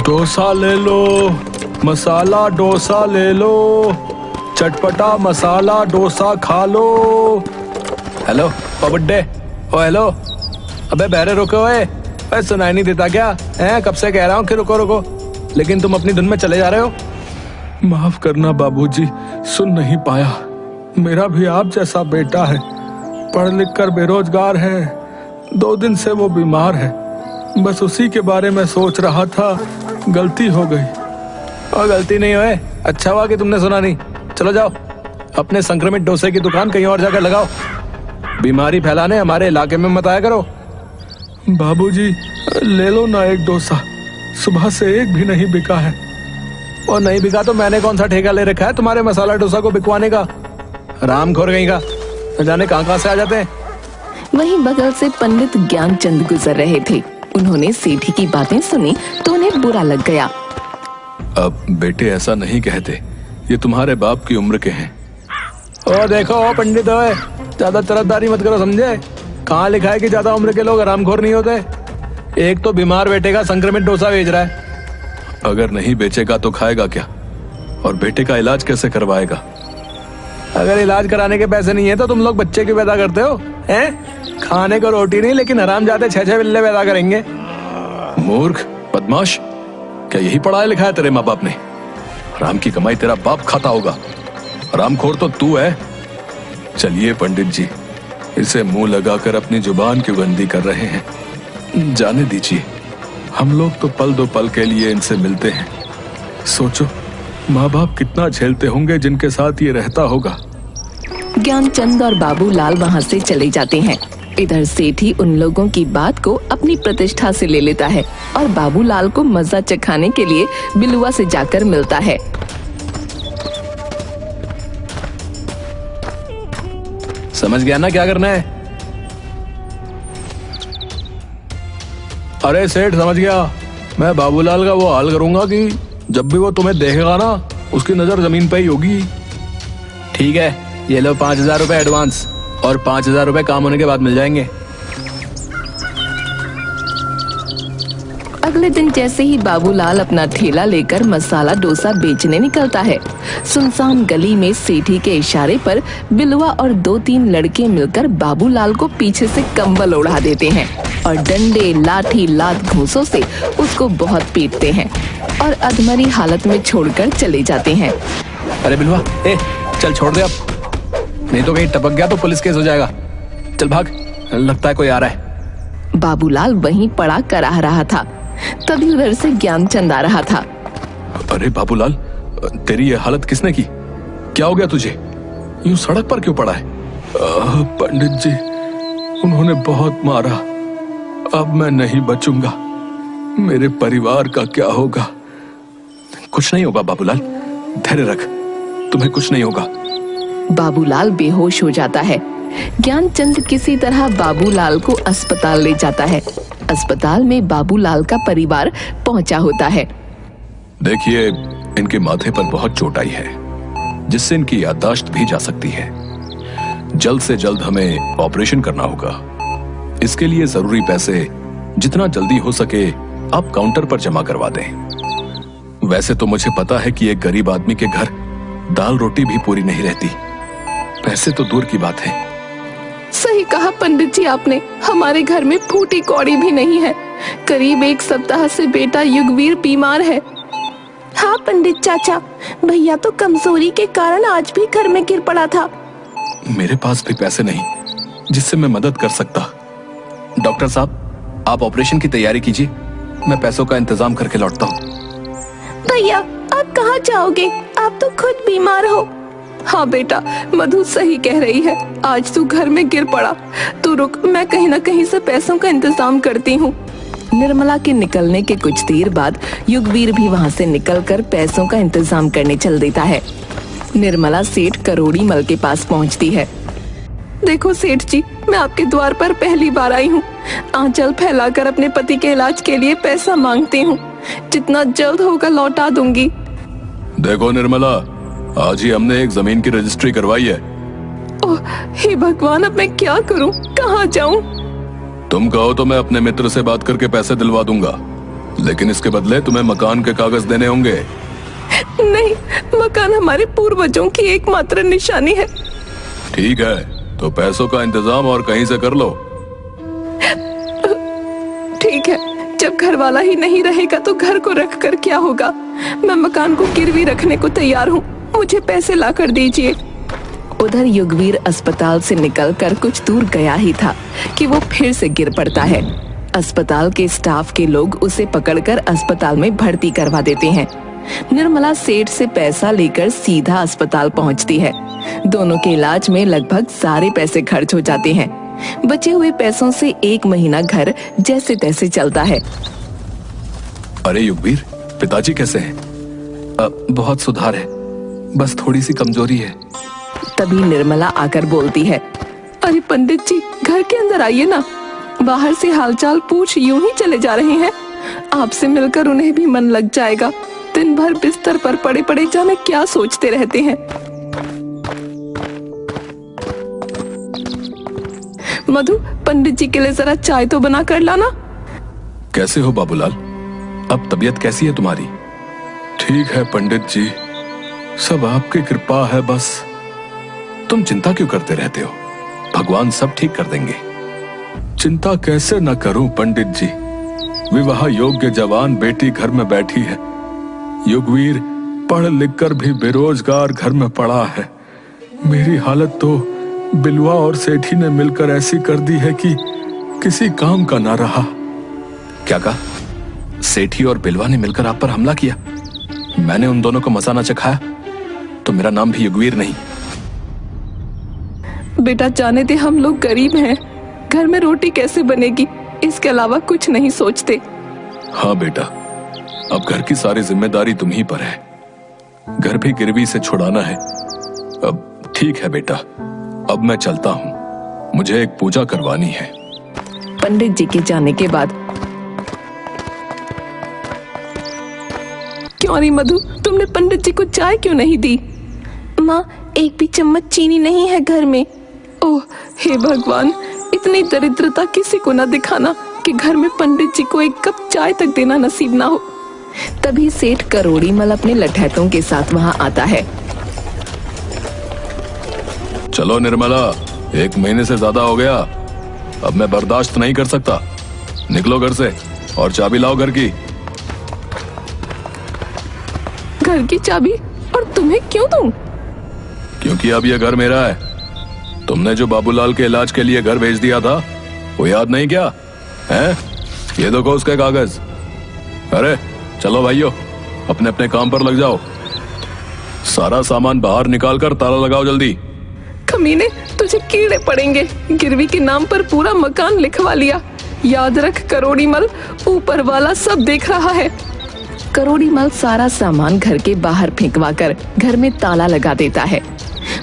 डोसा ले लो, मसाला डोसा ले लो, चटपटा मसाला डोसा खा लो। हेलो बुड्ढे, ओ हेलो, अबे बहरे रुको। ओए सुनाई नहीं देता क्या है? कब से कह रहा हूँ कि रुको रुको, लेकिन तुम अपनी धुन में चले जा रहे हो। माफ करना बाबूजी, सुन नहीं पाया। मेरा भी आप जैसा बेटा है, पढ़ लिख कर बेरोजगार है। 2 दिन से वो बीमार है, बस उसी के बारे में सोच रहा था। गलती हो गई। और गलती नहीं हुए, अच्छा हुआ कि तुमने सुना नहीं। चलो जाओ, अपने संक्रमित डोसे की दुकान कहीं और जाकर लगाओ। बीमारी फैलाने हमारे इलाके में मत आया करो। बाबूजी ले लो ना एक डोसा, सुबह से एक भी नहीं बिका है। और नहीं बिका तो मैंने कौन सा ठेका ले रखा है तुम्हारे मसाला डोसा को बिकवाने का? रामखोर कहीं का, न जाने कहां से आ जाते हैं। वहीं बगल से पंडित ज्ञानचंद गुजर रहे थे। उन्होंने सेठी की बातें सुनी तो उन्हें बुरा लग गया। अब बेटे ऐसा नहीं कहते, ये तुम्हारे बाप की उम्र के हैं। ओ देखो ओ पंडित, ज्यादा तरफदारी मत करो, समझे? कहाँ लिखा है कि ज्यादा उम्र के लोग हरामखोर नहीं होते? एक तो बीमार बेटे का संक्रमित डोसा बेच रहा है। अगर नहीं बेचेगा तो खाएगा क्या? और बेटे का इलाज कैसे करवाएगा? अगर इलाज कराने के पैसे नहीं है तो तुम लोग बच्चे क्यों पैदा करते हो? हैं? खाने को रोटी नहीं, लेकिन हरामजादे 6-6 बिल्ले पैदा करेंगे। मूर्ख, बदमाश, क्या यही पढ़ाया लिखा है तेरे माँ बाप ने? हराम की कमाई तेरा बाप खाता होगा, हरामखोर तो तू है। चलिए पंडित जी, इसे मुंह लगाकर अपनी जुबान क्यों गंदी कर रहे हैं? जाने दीजिए, हम लोग तो पल दो पल के लिए इनसे मिलते हैं। सोचो माँ बाप कितना झेलते होंगे जिनके साथ ये रहता होगा। ज्ञानचंद और बाबूलाल वहाँ से चले जाते हैं। इधर सेठी उन लोगों की बात को अपनी प्रतिष्ठा से ले लेता है और बाबूलाल को मजा चखाने के लिए बिलुआ से जाकर मिलता है। समझ गया ना क्या करना है? अरे सेठ, समझ गया। मैं बाबूलाल का वो हाल करूंगा कि जब भी वो तुम्हें देखेगा ना, उसकी नजर जमीन पे ही होगी। ठीक है, ये लो 5000 रुपए एडवांस, और 5000 रुपए काम होने के बाद मिल जाएंगे। अगले दिन जैसे ही बाबूलाल अपना ठेला लेकर मसाला डोसा बेचने निकलता है, सुनसान गली में सेठी के इशारे पर बिलुआ और 2-3 लड़के मिलकर बाबूलाल को पीछे से कंबल ओढ़ा देते हैं और डंडे, लाठी, लात, घूंसों से उसको बहुत पीटते हैं और अधमरी हालत में छोड़कर चले जाते हैं। अरे बिलुआ, चल छोड़ दे अब, नहीं तो कहीं टपक गया तो पुलिस केस हो जाएगा। चल भाग, लगता है कोई आ रहा है। बाबूलाल वहीं पड़ा कराह रहा था, तभी उधर से ज्ञानचंद आ रहा था। अरे बाबूलाल, तेरी ये हालत किसने की? क्या हो गया तुझे? यूं सड़क पर क्यों पड़ा है? पंडित जी, उन्होंने बहुत मारा, अब मैं नहीं बचूंगा। मेरे परिवार का क्या होगा? कुछ नहीं होगा बाबूलाल, धैर्य रख, तुम्हें कुछ नहीं होगा। बाबूलाल बेहोश हो जाता है। ज्ञानचंद किसी तरह बाबूलाल को अस्पताल ले जाता है। अस्पताल में बाबूलाल का परिवार पहुंचा होता है। देखिए, इनके माथे पर बहुत चोट आई है, जिससे इनकी याददाश्त भी जा सकती है। जल्द से जल्द हमें ऑपरेशन करना होगा। इसके लिए जरूरी पैसे जितना जल्दी हो सके आप काउंटर पर जमा करवा दें। वैसे तो मुझे पता है कि एक गरीब आदमी के घर दाल रोटी भी पूरी नहीं रहती, पैसे तो दूर की बात है। सही कहा पंडित जी आपने, हमारे घर में फूटी कौड़ी भी नहीं है। करीब 1 सप्ताह से बेटा युगवीर बीमार है। हाँ पंडित चाचा, भैया तो कमजोरी के कारण आज भी घर में गिर पड़ा था। मेरे पास भी पैसे नहीं जिससे मैं मदद कर सकता। डॉक्टर साहब, आप ऑपरेशन की तैयारी कीजिए, मैं पैसों का इंतजाम करके लौटता हूँ। भैया आप कहाँ जाओगे? आप तो खुद बीमार हो। हाँ बेटा, मधु सही कह रही है, आज तू घर में गिर पड़ा। तू रुक, मैं कहीं ना कहीं से पैसों का इंतजाम करती हूँ। निर्मला के निकलने के कुछ देर बाद युगवीर भी वहाँ से निकलकर पैसों का इंतजाम करने चल देता है। निर्मला सेठ करोड़ी मल के पास पहुँचती है। देखो सेठ जी, मैं आपके द्वार पर पहली बार आई हूँ। आंचल फैलाकर अपने पति के इलाज के लिए पैसा मांगती हूँ, जितना जल्द होगा लौटा दूंगी। देखो निर्मला, आज ही हमने एक जमीन की रजिस्ट्री करवाई है। ओह हे भगवान, अब मैं क्या करूं, कहाँ जाऊं? तुम कहो तो मैं अपने मित्र से बात करके पैसे दिलवा दूंगा। लेकिन इसके बदले तुम्हें मकान के कागज देने होंगे। नहीं, मकान हमारे पूर्वजों की एकमात्र निशानी है। ठीक है, तो पैसों का इंतजाम और कहीं से कर लो। ठीक है, जब घर वाला ही नहीं रहेगा तो घर को रख कर क्या होगा। मैं मकान को गिरवी रखने को तैयार हूँ, मुझे पैसे ला कर दीजिए। उधर युगवीर अस्पताल से निकलकर कुछ दूर गया ही था कि वो फिर से गिर पड़ता है। अस्पताल के स्टाफ के लोग उसे पकड़कर अस्पताल में भर्ती करवा देते हैं। निर्मला सेठ से पैसा लेकर सीधा अस्पताल पहुंचती है। दोनों के इलाज में लगभग सारे पैसे खर्च हो जाते हैं। बचे हुए पैसों से 1 महीना घर जैसे तैसे चलता है। अरे युगवीर, पिताजी कैसे हैं? बहुत सुधार है, बस थोड़ी सी कमजोरी है। तभी निर्मला आकर बोलती है, अरे पंडित जी, घर के अंदर आइए ना। बाहर से हालचाल पूछ यूं ही चले जा रहे हैं। आपसे मिलकर उन्हें भी मन लग जाएगा। दिन भर बिस्तर पर पड़े पड़े जाने क्या सोचते रहते हैं। मधु, पंडित जी के लिए जरा चाय तो बना कर लाना। कैसे हो बाबूलाल? अब तबीयत कैसी है तुम्हारी? ठीक है पंडित जी, सब आपकी कृपा है। बस तुम चिंता क्यों करते रहते हो? भगवान सब ठीक कर देंगे। चिंता कैसे न करूं पंडित जी, विवाह योग्य जवान बेटी घर में बैठी है। युगवीर पढ़ लिख कर भी बेरोजगार घर में पड़ा है। मेरी हालत तो बिलवा और सेठी ने मिलकर ऐसी कर दी है कि किसी काम का ना रहा। क्या कहा? सेठी और बिलवा ने मिलकर आप पर हमला किया? मैंने उन दोनों को मजा न चखाया तो मेरा नाम भी युगवीर नहीं। बेटा जाने दे, हम लोग गरीब हैं, घर में रोटी कैसे बनेगी, इसके अलावा कुछ नहीं सोचते। हाँ बेटा, अब घर की सारी जिम्मेदारी तुम ही पर है। घर भी गिरवी से छुड़ाना है। अब ठीक है बेटा, अब मैं चलता हूँ, मुझे एक पूजा करवानी है। पंडित जी के जाने के बाद, क्यों रे मधु, तुमने पंडित जी को चाय क्यों नहीं दी? माँ, एक भी चम्मच चीनी नहीं है घर में। ओह हे भगवान, इतनी दरिद्रता किसी को न दिखाना कि घर में पंडित जी को एक कप चाय तक देना नसीब ना हो। तभी सेठ करोड़ीमल अपने लठैतों के साथ वहां आता है। चलो निर्मला, 1 महीने से ज्यादा हो गया, अब मैं बर्दाश्त नहीं कर सकता। निकलो घर से और चाबी लाओ घर की। घर की चाबी? और तुम्हें क्यों दूं? क्योंकि अब यह घर मेरा है। तुमने जो बाबूलाल के इलाज के लिए घर भेज दिया था, वो याद नहीं क्या है? ये देखो उसके कागज। अरे चलो भाइयों, अपने अपने काम पर लग जाओ। सारा सामान बाहर निकाल कर ताला लगाओ जल्दी। कमीने, तुझे कीड़े पड़ेंगे। गिरवी के नाम पर पूरा मकान लिखवा लिया। याद रख करोड़ीमल, ऊपर वाला सब देख रहा है। करोड़ीमल सारा सामान घर के बाहर फेंकवा कर घर में ताला लगा देता है।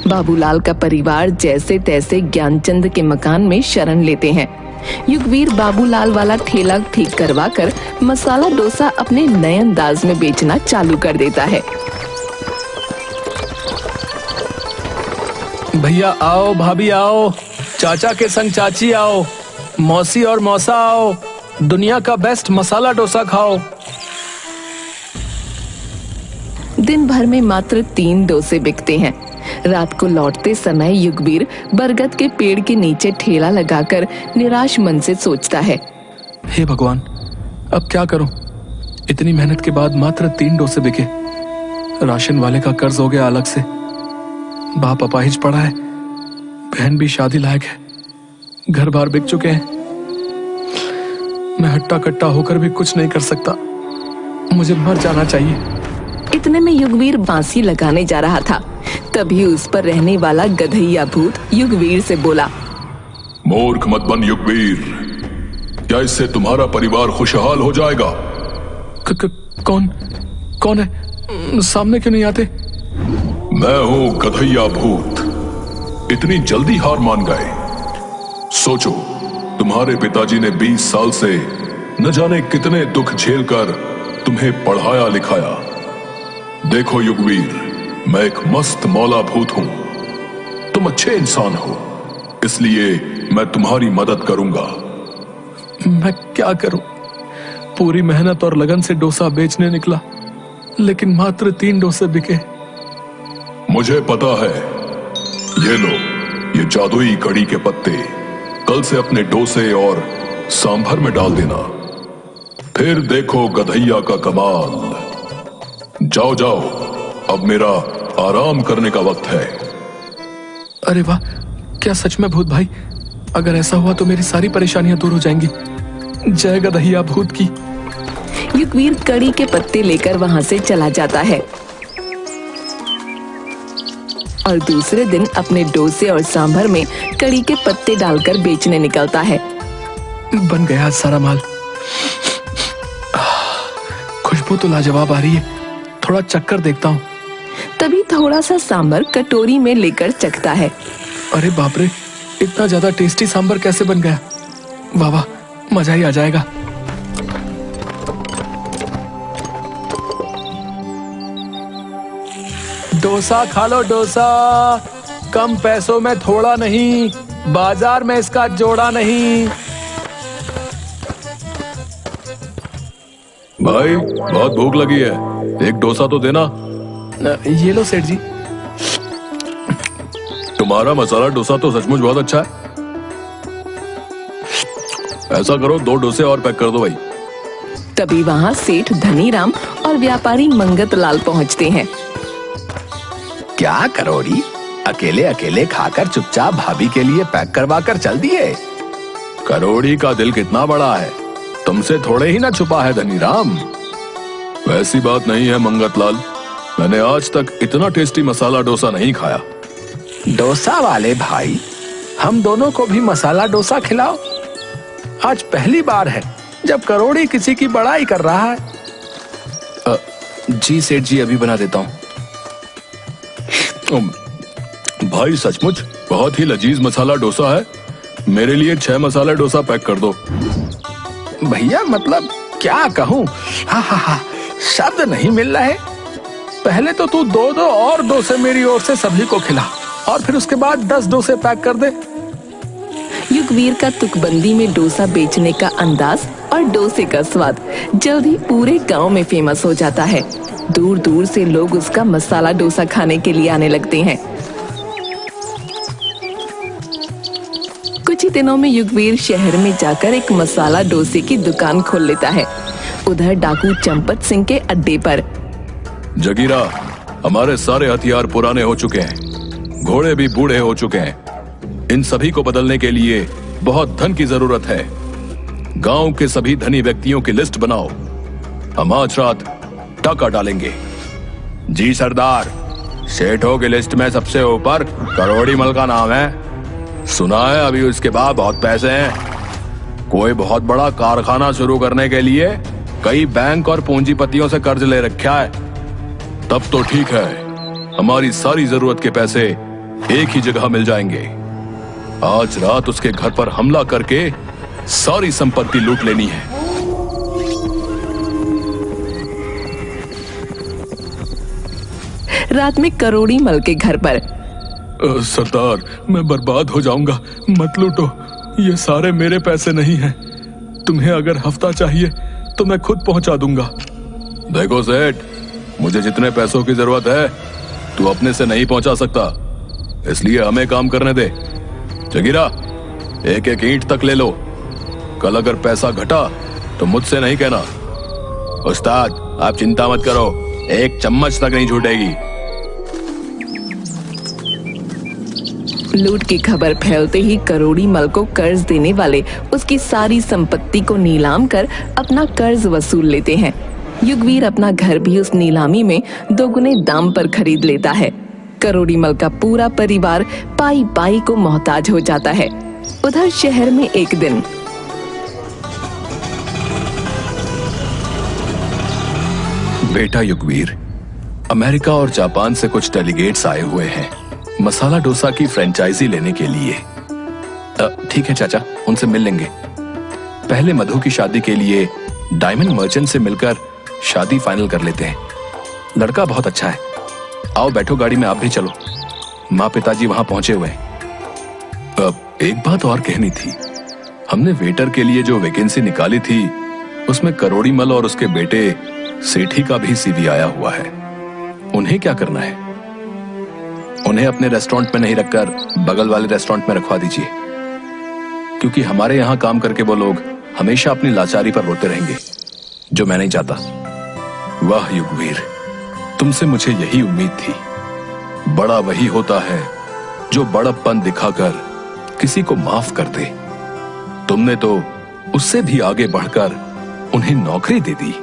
बाबूलाल का परिवार जैसे तैसे ज्ञानचंद के मकान में शरण लेते हैं। युगवीर बाबूलाल वाला ठेला ठीक करवा कर मसाला डोसा अपने नए अंदाज में बेचना चालू कर देता है। भैया आओ, भाभी आओ, चाचा के संग चाची आओ, मौसी और मौसा आओ, दुनिया का बेस्ट मसाला डोसा खाओ। दिन भर में मात्र 3 डोसे बिकते हैं। रात को लौटते समय युगवीर बरगद के पेड़ के नीचे ठेला लगाकर निराश मन से सोचता है, हे भगवान, अब क्या करूं? इतनी मेहनत के बाद मात्र 3 डोसे बिके। राशन वाले का कर्ज हो गया अलग से। बाप अपाहिज पड़ा है, बहन भी शादी लायक है, घर बार बिक चुके हैं। मैं हट्टा कट्टा होकर भी कुछ नहीं कर सकता। मुझे मर जाना चाहिए। इतने में युगवीर बांसी लगाने जा रहा था। तभी उस पर रहने वाला गधैया भूत युगवीर से बोला, मूर्ख मत बन युगवीर, क्या इससे तुम्हारा परिवार खुशहाल हो जाएगा? कौन है? सामने क्यों नहीं आते? मैं हूं गधैया भूत। इतनी जल्दी हार मान गए? सोचो, तुम्हारे पिताजी ने 20 साल से न जाने कितने दुख झेलकर तुम्हें पढ़ाया लिखाया। देखो युगवीर, मैं एक मस्त मौला भूत हूं। तुम अच्छे इंसान हो, इसलिए मैं तुम्हारी मदद करूंगा। मैं क्या करूं? पूरी मेहनत और लगन से डोसा बेचने निकला, लेकिन मात्र 3 डोसे बिके। मुझे पता है। ये लो, ये जादुई कड़ी के पत्ते कल से अपने डोसे और सांभर में डाल देना। फिर देखो गधैया का कमाल। जाओ जाओ, अब मेरा आराम करने का वक्त है। अरे वाह, क्या सच में भूत भाई? अगर ऐसा हुआ तो मेरी सारी परेशानियां दूर हो जाएंगी। जय गधैया भूत की। युगवीर कड़ी के पत्ते लेकर वहां से चला जाता है और दूसरे दिन अपने डोसे और सांभर में कड़ी के पत्ते डालकर बेचने निकलता है। बन गया आज सारा माल। खुशबू तो लाजवाब आ रही है, थोड़ा चक्कर देखता हूँ। तभी थोड़ा सा सांभर कटोरी में लेकर चखता है। अरे बाप रे, इतना ज्यादा टेस्टी सांभर कैसे बन गया? वाह वाह, मजा ही आ जाएगा। डोसा खा लो डोसा, कम पैसों में थोड़ा नहीं, बाजार में इसका जोड़ा नहीं। भाई बहुत भूख लगी है, एक डोसा तो देना। ये लो सेठ जी। तुम्हारा मसाला डोसा तो सचमुच बहुत अच्छा है। ऐसा करो, 2 डोसे और पैक कर दो भाई। तभी वहां सेठ धनीराम और व्यापारी मंगतलाल पहुंचते हैं। क्या करोड़ी, अकेले अकेले खाकर चुपचाप भाभी के लिए पैक करवा कर चल दिए? करोड़ी का दिल कितना बड़ा है, तुमसे थोड़े ही ना छुपा है धनीराम। वैसी बात नहीं है मंगतलाल, मैंने आज तक इतना टेस्टी मसाला डोसा नहीं खाया। डोसा वाले भाई, हम दोनों को भी मसाला डोसा खिलाओ। आज पहली बार है जब करोड़ी किसी की बड़ाई कर रहा है। जी सेठ जी, अभी बना देता हूँ। भाई सचमुच बहुत ही लजीज मसाला डोसा है, मेरे लिए 6 मसाला डोसा पैक कर दो। भैया मतलब क्या कहूँ, हा, शब्द नहीं मिल रहे। पहले तो तू 2 और डोसे मेरी ओर से सभी को खिला, और फिर उसके बाद 10 डोसे पैक कर दे। युगवीर का तुकबंदी में डोसा बेचने का अंदाज और डोसे का स्वाद जल्द ही पूरे गांव में फेमस हो जाता है। दूर दूर से लोग उसका मसाला डोसा खाने के लिए आने लगते हैं। कुछ ही दिनों में युगवीर शहर में जाकर एक मसाला डोसे की दुकान खोल लेता है। उधर डाकू चंपत सिंह के अड्डे पर जगीरा, हमारे सारे हथियार पुराने हो चुके हैं, घोड़े भी बूढ़े हो चुके हैं। इन सभी को बदलने के लिए बहुत धन की जरूरत है। गांव के सभी धनी व्यक्तियों की लिस्ट बनाओ, हम आज रात टाका डालेंगे। जी सरदार, सेठों की लिस्ट में सबसे ऊपर करोड़ी मल का नाम है। सुना है अभी उसके बाद बहुत पैसे हैं। कोई बहुत बड़ा कारखाना शुरू करने के लिए कई बैंक और पूंजीपतियों से कर्ज ले रखा है। तब तो ठीक है, हमारी सारी जरूरत के पैसे एक ही जगह मिल जाएंगे। आज रात उसके घर पर हमला करके सारी संपत्ति लूट लेनी है। रात में करोड़ी मल के घर पर सरदार, मैं बर्बाद हो जाऊंगा, मत लूटो, ये सारे मेरे पैसे नहीं हैं। तुम्हें अगर हफ्ता चाहिए तो मैं खुद पहुंचा दूंगा। देखो सेठ, मुझे जितने पैसों की जरूरत है तू अपने से नहीं पहुंचा सकता, इसलिए हमें काम करने दे। जगीरा, एक एक ईंट तक ले लो। कल अगर पैसा घटा तो मुझसे नहीं कहना। उस्ताद आप चिंता मत करो, एक चम्मच तक नहीं छूटेगी। लूट की खबर फैलते ही करोड़ी मल को कर्ज देने वाले उसकी सारी संपत्ति को नीलाम कर अपना कर्ज वसूल लेते हैं। युगवीर अपना घर भी उस नीलामी में 2 गुने दाम पर खरीद लेता है। करोड़ी मल का पूरा परिवार पाई पाई को मोहताज हो जाता है। उधर शहर में एक दिन बेटा युगवीर, अमेरिका और जापान से कुछ डेलीगेट्स आए हुए हैं मसाला डोसा की फ्रेंचाइजी लेने के लिए। ठीक है चाचा, उनसे मिल लेंगे। पहले मधु की शादी के लिए डायमंड मर्चेंट से मिलकर शादी फाइनल कर लेते हैं। लड़का बहुत अच्छा है। आओ बैठो गाड़ी में, आप भी चलो। माँ पिताजी वहां पहुंचे हुए हैं। एक बात और कहनी थी, हमने वेटर के लिए जो वैकेंसी निकाली थी उसमें करोड़ीमल और उसके बेटे सेठी का भी सीवी आया हुआ है। उन्हें क्या करना है? उन्हें अपने रेस्टोरेंट में नहीं रखकर बगल वाले रेस्टोरेंट में रखवा दीजिए, क्योंकि हमारे यहां काम करके वो लोग हमेशा अपनी लाचारी पर रोते रहेंगे, जो मैं नहीं चाहता। वाह युगवीर, तुमसे मुझे यही उम्मीद थी। बड़ा वही होता है जो बड़प्पन दिखाकर किसी को माफ कर दे। तुमने तो उससे भी आगे बढ़कर उन्हें नौकरी दे दी।